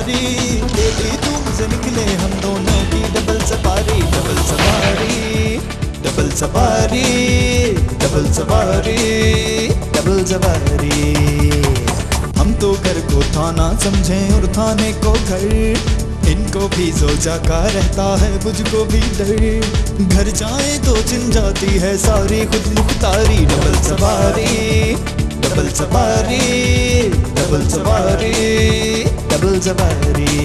सवारी, डेली धूम से निकले हम दोनों की डबल सवारी, डबल सवारी, डबल सवारी, डबल सवारी, डबल सवारी। हम तो घर को थाना समझें और थाने को घर, इनको भी सोचा का रहता है मुझको भी डर। घर जाए तो चिन जाती है सारी खुद मुख्तारी, डबल सवारी, डबल सवारी, डबल सवारी, डबल सवारी।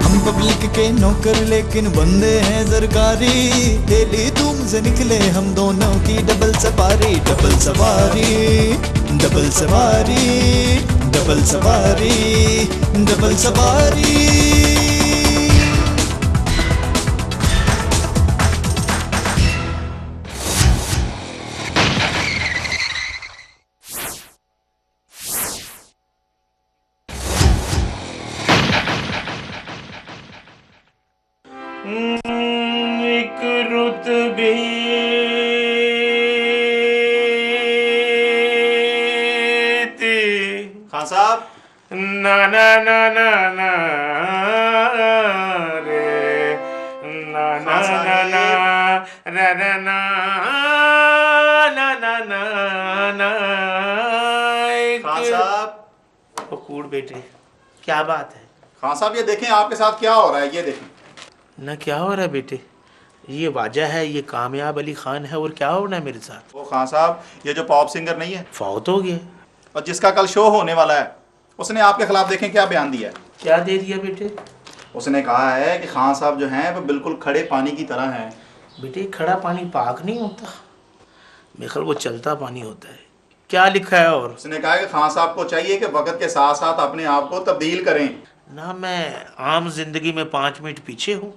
हम पब्लिक के नौकर लेकिन बंदे हैं सरकारी, डेली धूम से निकले हम दोनों की डबल सवारी, डबल सवारी, डबल सवारी, डबल सवारी, डबल सवारी। एक रुतबे खान साहब, ना ना ना ना ना रे ना ना ना ना रे रे ना ना ना ना ना। खान साहब, कूड़ बेटे, क्या बात है? खान साहब ये देखें आपके साथ क्या हो रहा है, ये देखें। ना क्या हो रहा है बेटे? ये वाजा है, ये कामयाब अली खान है, और क्या होना है मेरे साथ? वो खान साहब, ये जो पॉप सिंगर नहीं है, फौत हो गया और जिसका कल शो होने वाला है, उसने आपके खिलाफ देखें क्या बयान दिया है। क्या दे दिया बेटे? उसने कहा है कि खान साहब जो हैं वो बिल्कुल खड़े पानी की तरह हैं। बेटे खड़ा पानी पाक नहीं होता, मेरे ख्याल वो चलता पानी होता है। क्या लिखा है? और उसने कहा कि खान साहब को चाहिए कि वक्त के साथ साथ अपने आप को तब्दील करें। ना मैं आम जिंदगी में 5 मिनट पीछे हूँ,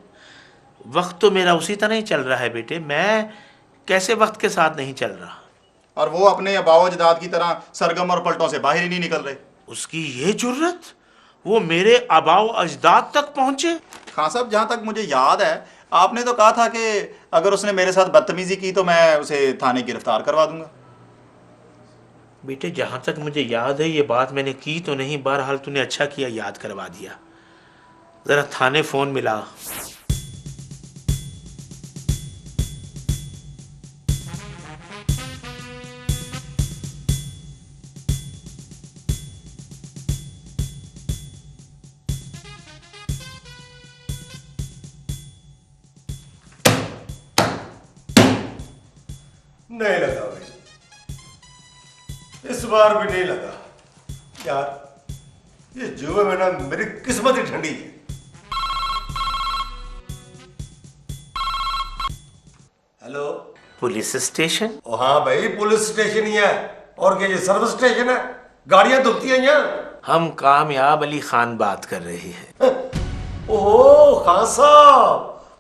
वक्त तो मेरा उसी तरह ही चल रहा है बेटे। मैं कैसे वक्त के साथ नहीं चल रहा? और वो अपने अबाव अजदाद की तरह सरगम और पलटों से बाहर ही नहीं निकल रहे। उसकी ये जुर्रत, वो मेरे आबाओ अजदाद तक पहुंचे? खान साहब, जहाँ तक मुझे याद है आपने तो कहा था कि अगर उसने मेरे साथ बदतमीजी की तो मैं उसे थाने गिरफ्तार करवा दूंगा। बेटे जहाँ तक मुझे याद है ये बात मैंने की तो नहीं, बहरहाल तूने अच्छा किया याद करवा दिया। जरा थाने फोन मिला। नहीं लगा भाई, इस बार भी नहीं लगा यार। ये जुए में ना मेरी किस्मत ही ठंडी है। Hello, police station? ओ हाँ भाई, पुलिस स्टेशन ही है। और क्या ये सर्विस स्टेशन है? गाड़ियां धुलती हैं यहाँ। हम कामयाब अली खान बात कर रहे हैं। ओह खान साहब,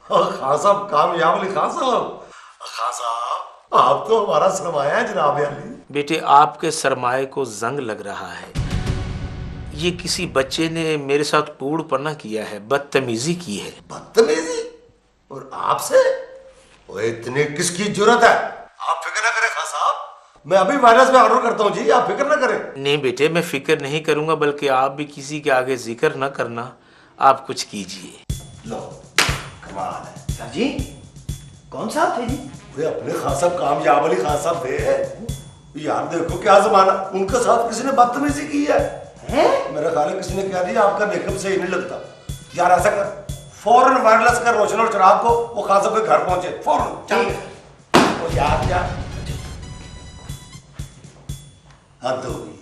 खान साहब, कामयाब अली खान साहब। खान साहब, आप तो हमारा सरमाया है जनाब अली। बेटे आपके सरमाए को जंग लग रहा है। ये किसी बच्चे ने मेरे साथ कूड़पना किया है, बदतमीजी की है। बदतमीजी? और आपसे? ओए इतनी किसकी जरूरत है? आप फिक्र ना करें खान साहब, मैं अभी वायरस में ऑर्डर करता हूँ जी, आप फिक्र ना करें। नहीं बेटे मैं फिक्र नहीं करूंगा, बल्कि आप भी किसी के आगे जिक्र न करना। आप कुछ कीजिए। लो, कमाल है। सर जी, कौन साहब थे जी? वे अपने खान साहब, कामयाब अली खान साहब थे यार। देखो क्या जमाना, उनके साथ किसी ने बदतमीजी की है। मेरा ख्याल है किसी ने कह दिया आपका मेकअप सही नहीं लगता। यार ऐसा कर, फौरन वायरलेस कर रोशन और चिराग को, वो खान साहब के घर पहुंचे फौरन। चल वो यार क्या हद हो गई।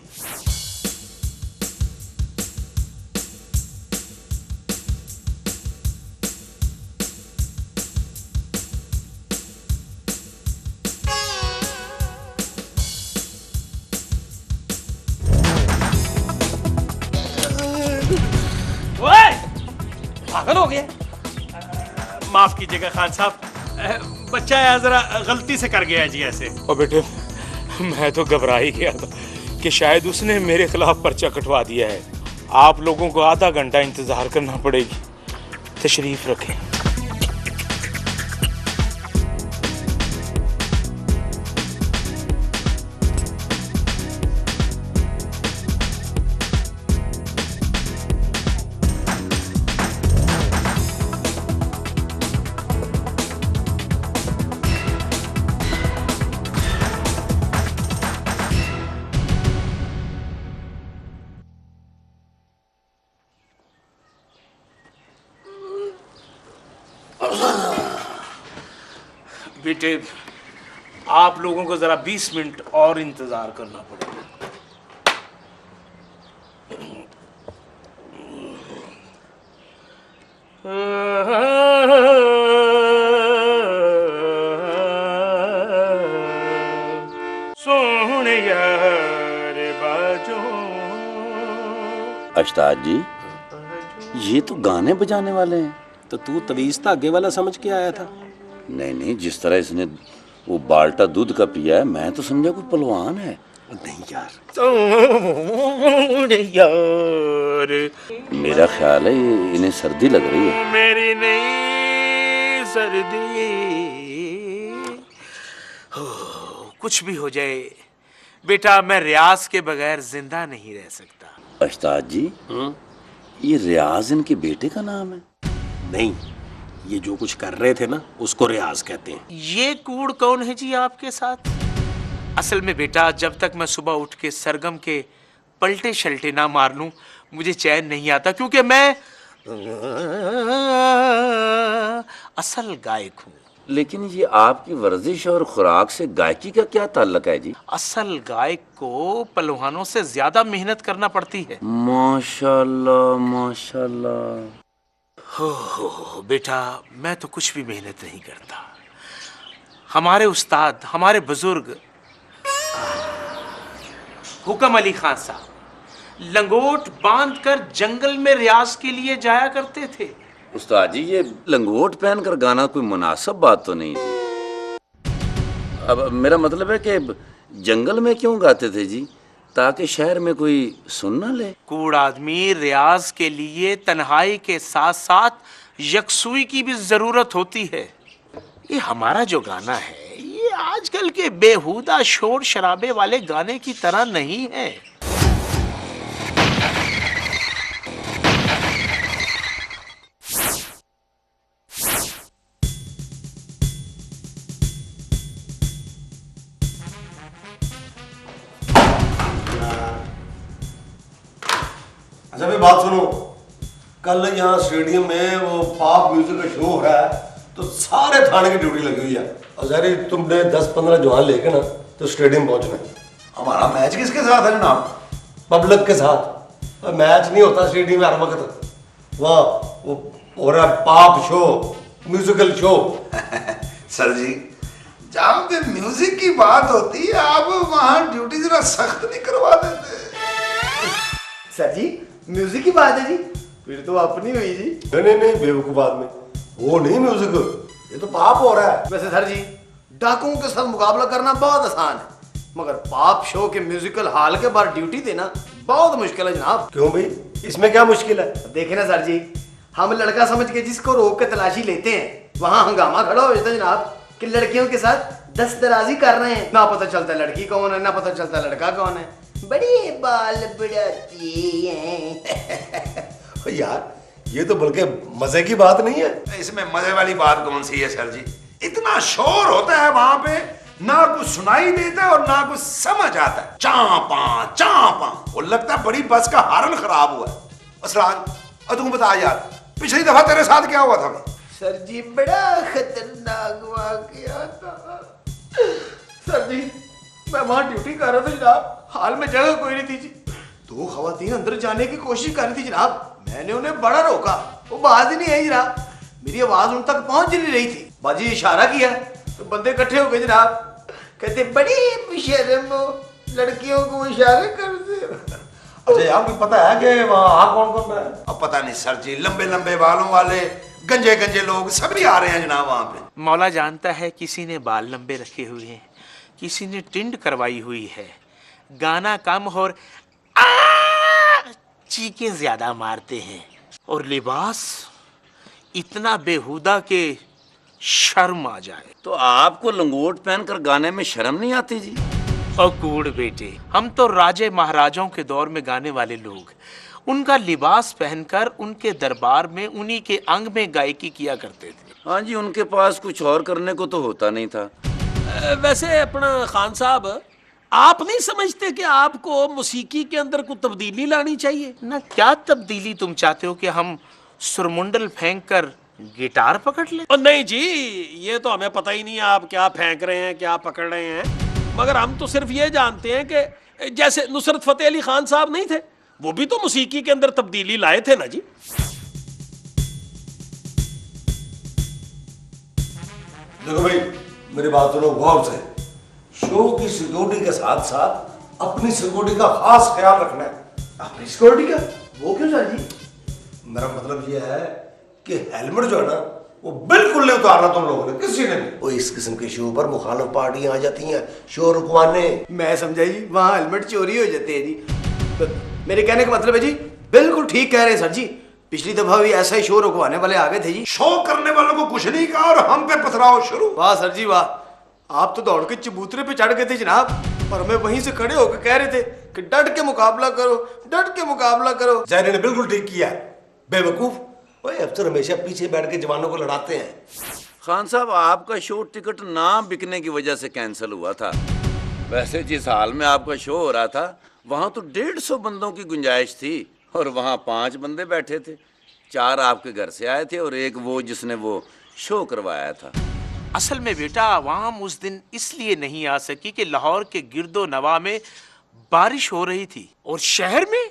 पागल हो गया। माफ कीजिएगा खान साहब, बच्चा है जरा गलती से कर गया जी ऐसे। और बेटे मैं तो घबरा ही गया था कि शायद उसने मेरे खिलाफ पर्चा कटवा दिया है। आप लोगों को आधा घंटा इंतजार करना पड़ेगी। तशरीफ रखें। बेटे आप लोगों को जरा 20 मिनट और इंतजार करना पड़ेगा। सोहने यार बाजो। अश्ताद जी, ये तो गाने बजाने वाले हैं। तो तू तवीज धागे वाला समझ के आया था? नहीं नहीं, जिस तरह इसने वो बाल्टा दूध का पिया है, मैं तो समझा कोई पहलवान है। नहीं यार, सोहने यार मेरा ख्याल है इन्हें सर्दी लग रही है। मेरी नहीं सर्दी। हो, कुछ भी हो जाए बेटा, मैं रियाज के बगैर जिंदा नहीं रह सकता। अश्ताद जी, ये रियाज इनके बेटे का नाम है? नहीं, ये जो कुछ कर रहे थे ना उसको रियाज कहते हैं। ये कूड़ कौन है जी आपके साथ? असल में बेटा, जब तक मैं सुबह उठ के सरगम के पलटे शल्टे ना मार लूं मुझे चैन नहीं आता, क्योंकि मैं असल गायक हूं। लेकिन ये आपकी वर्जिश और खुराक से गायकी का क्या ताल्लुक है जी? असल गायक को पहलवानों से ज्यादा मेहनत करना पड़ती है। माशाल्लाह माशाल्लाह। हो बेटा, मैं तो कुछ भी मेहनत नहीं करता। हमारे उस्ताद, हमारे बुजुर्ग हुक्म अली खान साहब लंगोट बांधकर जंगल में रियाज के लिए जाया करते थे। उस्ताद जी, ये लंगोट पहनकर गाना कोई मुनासिब बात तो नहीं थी। अब मेरा मतलब है कि जंगल में क्यों गाते थे जी? ताकि शहर में कोई सुन ना ले। कूड़ आदमी, रियाज के लिए तन्हाई के साथ साथ यकसुई की भी जरूरत होती है। ये हमारा जो गाना है ये आजकल के बेहुदा शोर शराबे वाले गाने की तरह नहीं है। अच्छा भाई बात सुनो, कल यहाँ स्टेडियम में वो पॉप म्यूजिक का शो हो रहा है, तो सारे थाने की ड्यूटी लगी हुई है। और जहरी तुमने 10-15 जवान लेके ना तो स्टेडियम पहुंचना है। हमारा मैच किसके साथ है जनाब? पब्लिक के साथ। और मैच नहीं होता स्टेडियम में हर वक्त, वहाँ वो हो रहा है pop show, musical show. Sir ji, जहाँ पे म्यूजिक की बात होती है आप वहाँ ड्यूटी जरा सख्त नहीं करवा देते? सर जी, म्यूजिक की बात है जी, फिर तो अपनी हुई जी। नहीं नहीं, बेवकूफ आदमी, वो नहीं म्यूजिक, ये तो पॉप हो रहा है। वैसे सर जी, डाकुओं के साथ मुकाबला करना बहुत आसान है, मगर पॉप शो के म्यूजिकल हॉल के बाहर ड्यूटी देना बहुत मुश्किल है जनाब। क्यों भाई, इसमें क्या मुश्किल है? देखे ना सर जी, हम लड़का समझ के जिसको रोक के तलाशी लेते हैं, वहाँ हंगामा खड़ा हो जाता है जनाब कि लड़कियों के साथ दस्तराजी कर रहे हैं। ना पता चलता लड़की कौन है, ना पता चलता लड़का कौन है। बड़े बाल बढ़ाती हैं। यार ये तो बल्कि मजे की बात नहीं है। इसमें मजे वाली बात कौन सी है सर जी? इतना शोर होता है वहां पे, ना कुछ सुनाई देता है और ना कुछ समझ आता है। चांपा चांपा, वो लगता है बड़ी बस का हारन खराब हुआ है। असराज, और तू बता यार, पिछली दफा तेरे साथ क्या हुआ था? सर जी, बड़ा खतरनाक वाकया था। सर जी, मैं वहां ड्यूटी कर रहा था जनाब, हाल में जगह कोई नहीं थी जी। 2 खवातीन अंदर जाने की कोशिश कर रही थी जनाब, मैंने उन्हें बड़ा रोका, वो बाज ही नहीं आई जनाब। मेरी आवाज उन तक पहुंच नहीं रही थी। बाजी इशारा किया तो बंदे इकट्ठे हो गए जनाब, कहते बड़ी बेशर्म हो, लड़कियों को इशारे करते। अच्छा यार, कोई पता है कि वहाँ कौन कौन है? अब पता नहीं सर जी, लंबे लंबे बालों वाले गंजे गंजे लोग सभी आ रहे हैं जनाब वहां पे। मौला जानता है, किसी ने बाल लंबे रखे हुए हैं, किसी ने टिंड करवाई हुई है, गाना कम और चीखें ज्यादा मारते हैं, और लिबास इतना बेहुदा के शर्म आ जाए। तो आपको लंगोट पहनकर गाने में शर्म नहीं आती जी? और कूड़ बेटे, हम तो राजे महाराजाओं के दौर में गाने वाले लोग, उनका लिबास पहनकर उनके दरबार में उन्हीं के अंग में गायकी किया करते थे। हाँ जी, उनके पास कुछ और करने को तो होता नहीं था। वैसे अपना खान साहब, आप नहीं समझते कि आपको मौसीकी के अंदर कुछ तब्दीली लानी चाहिए? ना क्या तब्दीली तुम चाहते हो कि हम सुरमुंडल फेंक कर गिटार पकड़ ले। और नहीं जी, ये तो हमें पता ही नहीं है आप क्या फेंक रहे हैं, क्या पकड़ रहे हैं। मगर हम तो सिर्फ ये जानते हैं कि जैसे नुसरत फतेह अली खान साहब नहीं थे, वो भी तो मौसीकी के अंदर तब्दीली लाए थे ना जी। देखो भाई, मेरी बात सुनो गौर से। शो की सिक्योरिटी के साथ साथ अपनी सिक्योरिटी का खास ख्याल रखना है। अपनी सिक्योरिटी का? वो क्यों सर जी? मेरा मतलब ये है कि हेलमेट जो है ना, वो बिल्कुल नहीं उतारना तुम लोगों ने, किसी ने भी। वो इस किस्म के शो पर मुखालिफ पार्टियां आ जाती हैं शो रुकवाने। मैं समझा जी वहाँ हेलमेट चोरी हो जाते हैं जी। मेरे कहने का मतलब है जी, बिल्कुल ठीक कह रहे हैं सर जी। पिछली दफा भी ऐसा ही शो रुकवाने वाले आ गए थे जी। शो करने वालों को कुछ नहीं कहा और हम पे पथराव शुरू। वाह सर जी वाह, आप तो दौड़ के चबूतरे पे चढ़ गए थे जनाब, और हमें वहीं से खड़े होकर कह रहे थे कि डट के मुकाबला करो, डट के मुकाबला करो। जैन ने बिल्कुल ठीक किया है। बेवकूफ, ओए अफसर हमेशा पीछे बैठ के जवानों को लड़ाते हैं। खान साहब, आपका शो टिकट ना बिकने की वजह से कैंसिल हुआ था। वैसे जिस हाल में आपका शो हो रहा था, वहाँ तो 150 बंदों की गुंजाइश थी और वहाँ 5 बंदे बैठे थे। 4 आपके घर से आए थे और एक वो जिसने वो शो करवाया था। असल में बेटा वहाँ उस दिन इसलिए नहीं आ सकी कि लाहौर के गिरदो नवा में बारिश हो रही थी और शहर में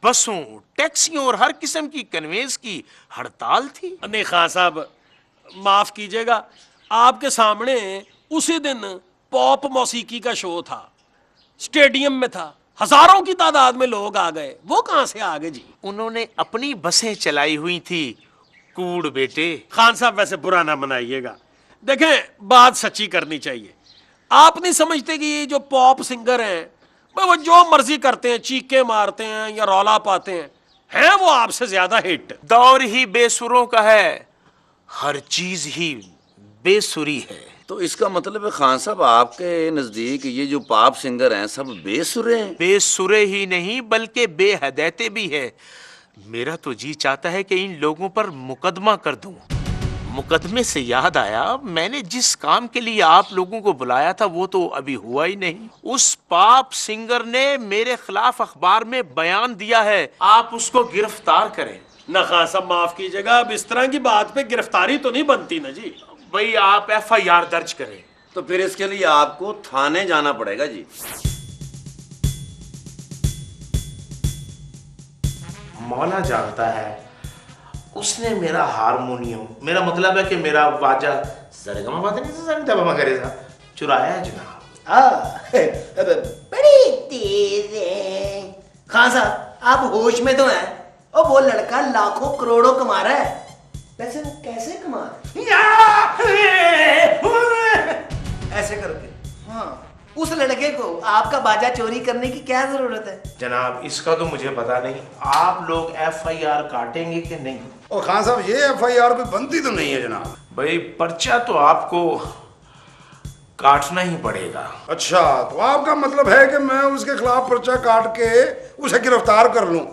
बसों, टैक्सियों और हर किस्म की कन्वेंस की हड़ताल थी। नहीं खान साहब, माफ कीजिएगा, आपके सामने उसी दिन पॉप मौसीकी का शो था, स्टेडियम में था, हजारों की तादाद में लोग आ गए। वो कहां से आ गए जी? उन्होंने अपनी बसें चलाई हुई थी। कूड़ बेटे। खान साहब वैसे बुरा ना मनाइएगा, देखें बात सच्ची करनी चाहिए। आप नहीं समझते कि ये जो पॉप सिंगर हैं वो जो मर्जी करते हैं, चीखे मारते हैं या रौला पाते हैं वो आपसे ज्यादा हिट। दौर ही बेसुरों का है, हर चीज ही बेसुरी है। तो इसका मतलब है खान साहब, आपके नजदीक ये जो पॉप सिंगर हैं सब बेसुरे हैं? बेसुरे ही नहीं बल्कि बेहदैते भी है। मेरा तो जी चाहता है कि इन लोगों पर मुकदमा कर दूं। मुकदमे से याद आया, मैंने जिस काम के लिए आप लोगों को बुलाया था वो तो अभी हुआ ही नहीं। उस पॉप सिंगर ने मेरे खिलाफ अखबार में बयान दिया है, आप उसको गिरफ्तार करें। ना खान साहब माफ कीजिएगा, अब इस तरह की बात पे गिरफ्तारी तो नहीं बनती ना जी। भाई आप FIR दर्ज करें। तो फिर इसके लिए आपको थाने जाना पड़ेगा जी। मौला जानता है, उसने मेरा हारमोनियम, मेरा मतलब है कि मेरा वाजा सरगमा बात नहीं चुराया है जनाब। बड़ी तेज है खान साहब, आप होश में तो हैं। और वो लड़का लाखों करोड़ों कमा रहा है, वैसे वो कैसे कमा रहा है? ऐसे करके। हाँ, उस लड़के को आपका बाजा चोरी करने की क्या जरूरत है? जनाब इसका तो मुझे पता नहीं, आप लोग FIR काटेंगे कि नहीं? और खान साहब, ये FIR कोई बनती तो नहीं है जनाब। भाई पर्चा तो आपको काटना ही पड़ेगा। अच्छा, तो आपका मतलब है कि मैं उसके खिलाफ पर्चा काट के उसे गिरफ्तार कर लूं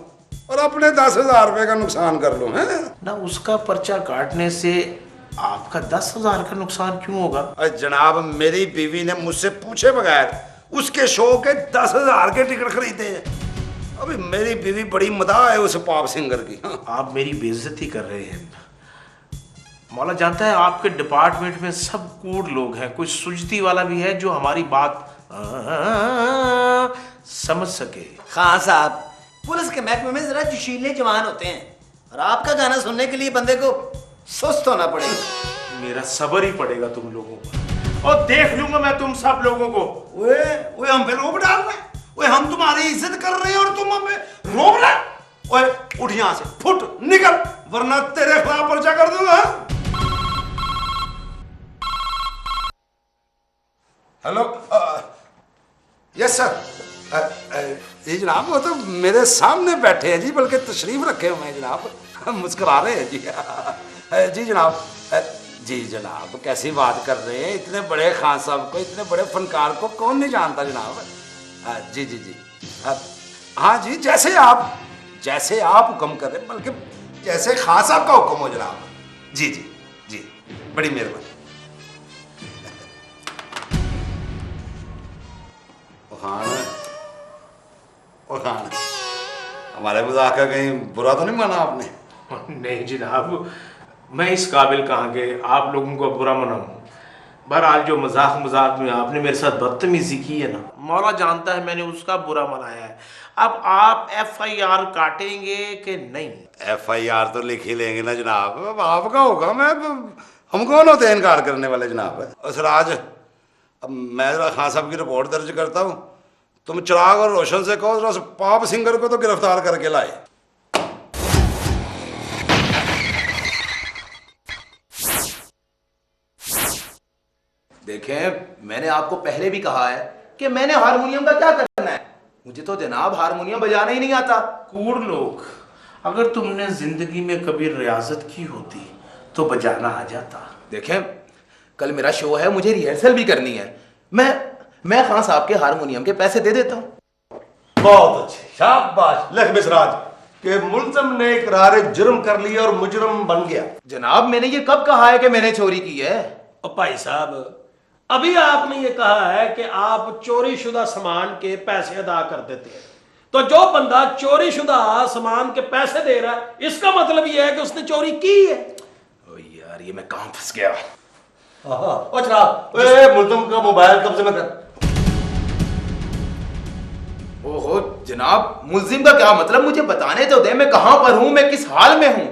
और अपने 10,000 रुपए का नुकसान कर लूं, हैं? ना उसका पर्चा काटने से आपका 10,000 का नुकसान क्यों होगा? अरे जनाब, मेरी बीवी ने मुझसे पूछे बगैर उसके शो के 10,000 के टिकट खरीदे हैं। अभी मेरी बीवी बड़ी मदाह है उस पॉप सिंगर की। हाँ। आप मेरी बेइज्जती कर रहे हैं। मौला जानता है आपके डिपार्टमेंट में सब कूड़ लोग हैं, कोई सुजती वाला भी है जो हमारी बात समझ सके। खान साहब, पुलिस के महकमे में जरा जोशीले जवान होते हैं, और आपका गाना सुनने के लिए बंदे को सुस्त होना पड़ेगा। मेरा सब्र ही पड़ेगा तुम लोगों को, और देख लूंगा मैं तुम सब लोगों को। ओए हम पे रोब डाल रहे हैं। ओए हम तुम्हारी इज्जत कर रहे हैं और तुम हमें रोब रहे। ओए उठ यहां से, फुट निकल, वरना तेरे खिलाफ पर्चा कर दूंगा। Hello, yes sir. जी जनाब, वो तो मेरे सामने बैठे हैं जी, बल्कि तशरीफ रखे हुए हैं जनाब, मुस्कुरा रहे हैं जी। जी जनाब, जी जनाब, कैसी बात कर रहे हैं? इतने बड़े खान साहब को, इतने बड़े फनकार को कौन नहीं जानता जनाब। जी जी जी, हाँ जी, जैसे आप हुक्म कर रहे हैं, बल्कि जैसे खान साहब का हुक्म हो जनाब। जी जी जी, बड़ी मेहरबानी। खान, हमारे मजाक का कहीं बुरा तो नहीं माना आपने? नहीं जनाब, मैं इस काबिल कहाँ के आप लोगों को बुरा मनाऊं। बहरहाल जो मजाक मजाक में आपने मेरे साथ बदतमीजी की है ना, मौला जानता है मैंने उसका बुरा मनाया है। अब आप FIR काटेंगे कि नहीं? FIR तो लिख ही लेंगे ना जनाब, अब आपका होगा। हम कौन होते हैं इनकार करने वाले जनाब। असराज, अब मैं जरा खान साहब की रिपोर्ट दर्ज करता हूँ, तुम चिराग और रोशन से कहो जरा पॉप सिंगर को तो गिरफ्तार करके लाए। देखें, मैंने आपको पहले भी कहा है कि मैंने हारमोनियम का क्या करना है। मुझे तो जनाब हारमोनियम बजाना ही नहीं आता। कूड़ लोग, अगर तुमने जिंदगी में कभी रियाजत की होती तो बजाना आ जाता। देखें, कल मेरा शो है, मुझे रिहर्सल भी करनी है। मैं खान साहब के हारमोनियम के पैसे दे देता हूँ। बहुत अच्छे, शाबाश। लख मिसराज के मुल्ज़म ने इकरार जुर्म कर लिया और मुजरम बन गया। जनाब, मैंने ये कब कहा है कि मैंने चोरी की है? और भाई साहब, अभी आपने ये कहा है कि आप चोरी शुदा सामान के पैसे अदा कर देते हैं, तो जो बंदा चोरी शुदा सामान के पैसे दे रहा है, इसका मतलब ये है कि उसने चोरी की है। ओ यार, ये मैं कहां फंस गया। ओ जनाब, ए मुल्ज़म का मोबाइल कब्जे में कर। ओहो जनाब, मुल्जिम का क्या मतलब? मुझे बताने तो दे, मैं कहां पर हूं, मैं किस हाल में हूं।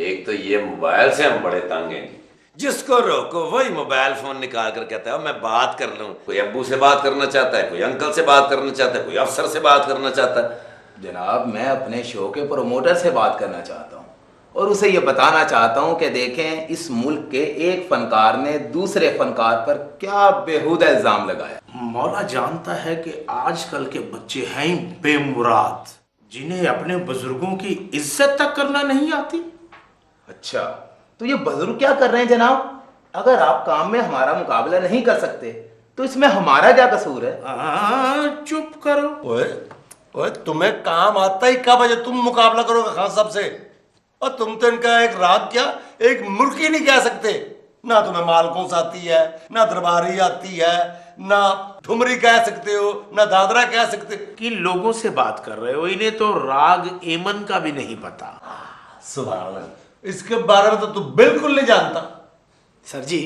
एक तो ये मोबाइल से हम बड़े तंग हैं, जिसको रोको वही मोबाइल फोन निकाल कर कहता है मैं बात कर लूं। कोई अब्बू से बात करना चाहता है, कोई अंकल से बात करना चाहता है, कोई अफसर से बात करना चाहता है। जनाब, मैं अपने शो के प्रोमोटर से बात करना चाहता हूँ और उसे ये बताना चाहता हूँ कि देखें, इस मुल्क के एक फनकार ने दूसरे फनकार पर क्या बेहुदा इल्जाम लगाया। मौला जानता है कि आजकल के बच्चे हैं ही बेमुराद, जिन्हें अपने बुजुर्गों की इज्जत तक करना नहीं आती। अच्छा, तो ये बुजुर्ग क्या कर रहे हैं जनाब? अगर आप काम में हमारा मुकाबला नहीं कर सकते तो इसमें हमारा क्या कसूर है? चुप करो। ओए ओए, तुम्हें काम आता ही कब है जो तुम मुकाबला करोगे खान साहब से? और तुम तो इनका एक राग क्या, एक मुर्गी नहीं कह सकते। ना तुम्हें मालकोस आती है, ना दरबारी आती है, ना ठुमरी कह सकते हो, ना दादरा कह सकते। कि लोगों से बात कर रहे हो, इन्हें तो राग एमन का भी नहीं पता। सुभान अल्लाह, इसके बारे में तो तू बिल्कुल नहीं जानता। सर जी,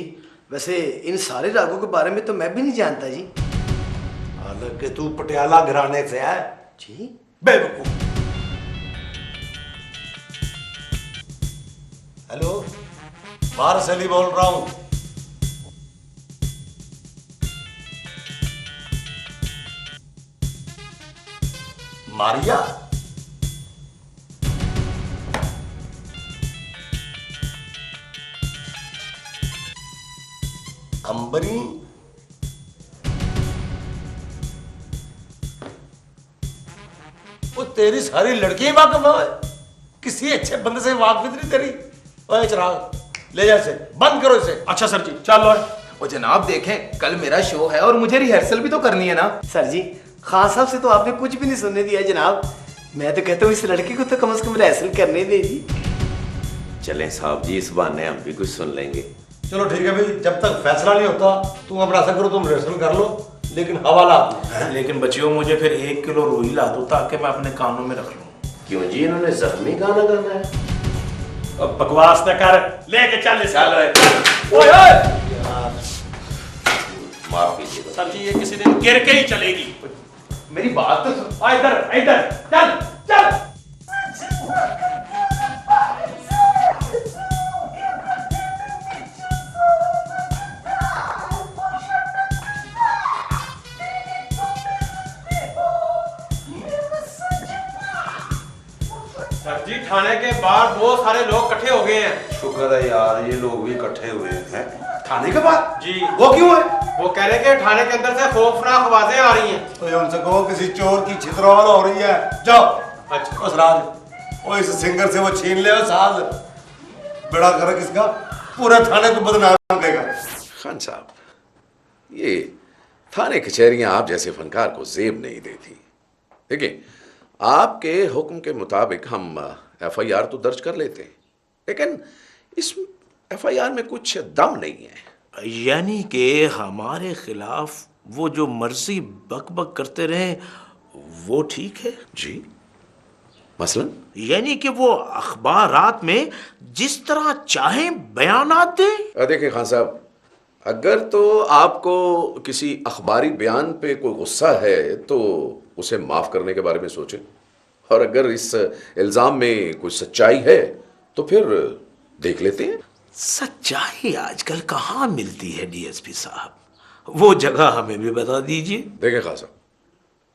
वैसे इन सारे रागों के बारे में तो मैं भी नहीं जानता जी। हालांकि तू पटियाला घराने से है जी? बेवकूफ। हेलो, बाहर से अली बोल रहा हूं। मारिया, अंबरी, वो तेरी सारी लड़कियां वाकिफ है, किसी अच्छे बंदे से वाकिफ नहीं तेरी। ओए चिराग, ले जा इसे, बंद करो इसे। अच्छा सर जी, चलो। और जनाब देखें, कल मेरा शो है और मुझे रिहर्सल भी तो करनी है ना। सर जी, खान साहब से तो आपने कुछ भी नहीं सुनने दिया जनाब। मैं तो कहता हूँ इस लड़के को तो कम से कम रिहर्सल करने दे जी। चलें साहब जी, इस बहाने हम भी कुछ सुन लेंगे। चलो ठीक है भाई, जब तक फैसला नहीं होता तुम अपना ऐसा करो, तुम रिहर्सल कर लो, लेकिन हवाला लेकिन बच्चियों, मुझे फिर 1 किलो रुई ला दो ताकि मैं अपने कानों में रख लूं। क्यों जी, इन्होंने जख्मी गाना गाना है? अब बकवास न कर, लेके चल इसे। ओए माफ कीजिएगा सर जी, ये किसी दिन गिर के ही चलेगी। मेरी बात तो सुन। आ इधर इधर, चल चल। सर जी, थाने के बाहर बहुत सारे लोग इकट्ठे हो गए हैं। शुक्र है यार, ये लोग भी इकट्ठे हुए हैं। थाने के बाद जी, वो क्यों है? वो कह रहे कि थाने के अंदर से खौफनाक आवाजें आ रही हैं। तो उनसे कहो किसी चोर की छितरौल हो रही है, जाओ। अच्छा। उस राज, वो इस सिंगर से वो छीन ले, साल बड़ा कर किसका, पूरे थाने को बदनाम करेगा। खान साहब, ये थाने कचहरियां आप जैसे फनकार को जेब नहीं देती। देखिए, आपके हुक्म के मुताबिक हम FIR तो दर्ज कर लेते हैं, लेकिन इस FIR में कुछ दम नहीं है। यानी कि हमारे खिलाफ वो जो मर्जी बक बक करते रहे वो ठीक है? जी, मसलन? यानी कि वो अखबारात में जिस तरह चाहे बयानात दे। देखिए खान साहब, अगर तो आपको किसी अखबारी बयान पे कोई गुस्सा है तो उसे माफ करने के बारे में सोचें, और अगर इस इल्जाम में कोई सच्चाई है तो फिर देख लेते हैं। सच्चाई आजकल कहाँ मिलती है डीएसपी साहब, वो जगह हमें भी बता दीजिए। देखिए खान साहब,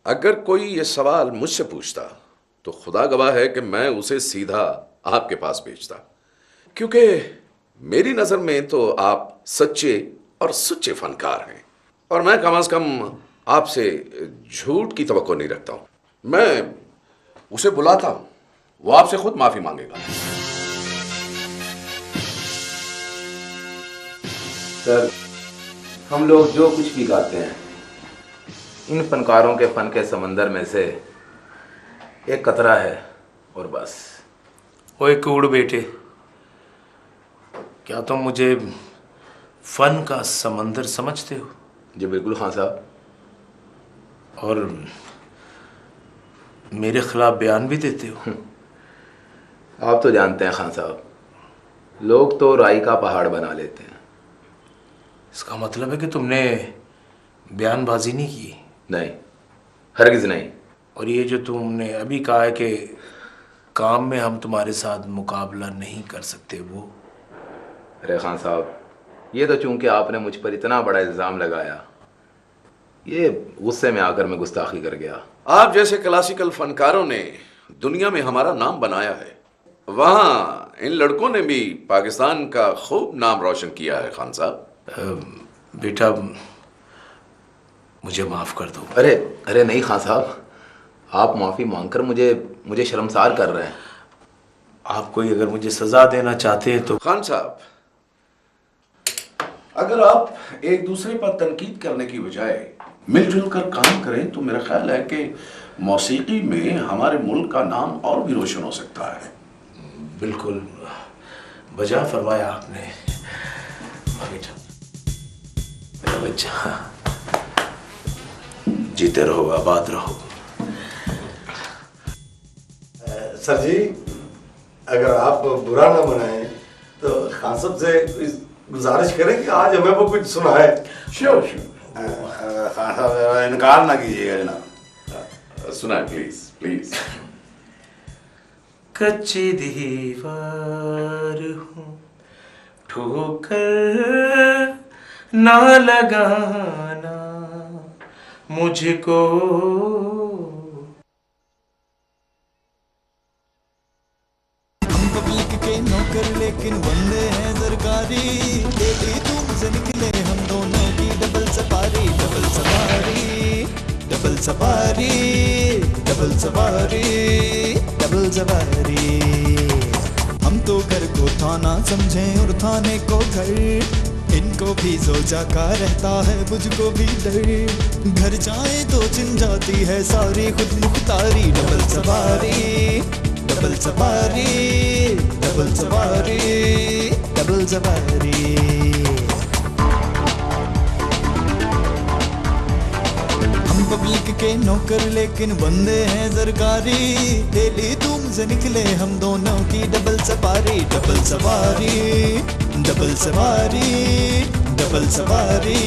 अगर कोई ये सवाल मुझसे पूछता तो खुदा गवाह है कि मैं उसे सीधा आपके पास भेजता, क्योंकि मेरी नजर में तो आप सच्चे और सुच्चे फनकार हैं, और मैं कम से कम आपसे झूठ की तवक्को नहीं रखता हूं। मैं उसे बुलाता हूं, वो आपसे खुद माफी मांगेगा। सर, हम लोग जो कुछ भी गाते हैं इन फनकारों के फन के समंदर में से एक कतरा है और बस। ओए कूड़ बेटे, क्या तुम मुझे फन का समंदर समझते हो? जी बिल्कुल खान साहब। और मेरे खिलाफ बयान भी देते हो? आप तो जानते हैं खान साहब, लोग तो राई का पहाड़ बना लेते हैं। इसका मतलब है कि तुमने बयानबाजी नहीं की? नहीं, हरगिज नहीं। और ये जो तुमने अभी कहा है कि काम में हम तुम्हारे साथ मुकाबला नहीं कर सकते, वो? अरे खान साहब, ये तो चूंकि आपने मुझ पर इतना बड़ा इल्ज़ाम लगाया, ये गुस्से में आकर मैं गुस्ताखी कर गया। आप जैसे क्लासिकल फनकारों ने दुनिया में हमारा नाम बनाया है, वहाँ इन लड़कों ने भी पाकिस्तान का खूब नाम रोशन किया है खान साहब। बेटा मुझे माफ़ कर दो। अरे अरे नहीं खान साहब, आप माफ़ी मांगकर मुझे शर्मसार कर रहे हैं। आप कोई अगर मुझे सज़ा देना चाहते हैं तो? खान साहब, अगर आप एक दूसरे पर तनकीद करने की बजाय मिलजुल कर काम करें तो मेरा ख्याल है कि मौसीकी में हमारे मुल्क का नाम और भी रोशन हो सकता है। बिल्कुल बजा फरमाया आपने बेटा। मेरा बच्चा, जीते रहो, आबाद रहो। सर जी, अगर आप बुरा ना मनाएं तो खान साहब से गुजारिश करें कि आज हमें वो कुछ सुनाए। श्योर श्योर, खान साहब इनकार ना कीजिएगा जनाब। सुनाए प्लीज प्लीज। कच्ची दीवार हूँ, ठोकर ना लगाना मुझको। हम पब्लिक के नौकर लेकिन बंदे हैं सरकारी, डेली तुमसे निकले हम दोनों की डबल सवारी। डबल सवारी, डबल सवारी, डबल सवारी, डबल सवारी। हम तो घर को थाना समझें और थाने को घर, इनको भी सोचा का रहता है मुझको भी डर। घर जाए तो चिन जाती है सारी खुद मुख्तारी। डबल सवारी, डबल सवारी, डबल सवारी, डबल सवारी। हम पब्लिक के नौकर लेकिन बंदे हैं सरकारी, डेली तुमसे निकले हम दोनों की डबल सवारी। डबल सवारी, डबल सवारी, डबल सवारी।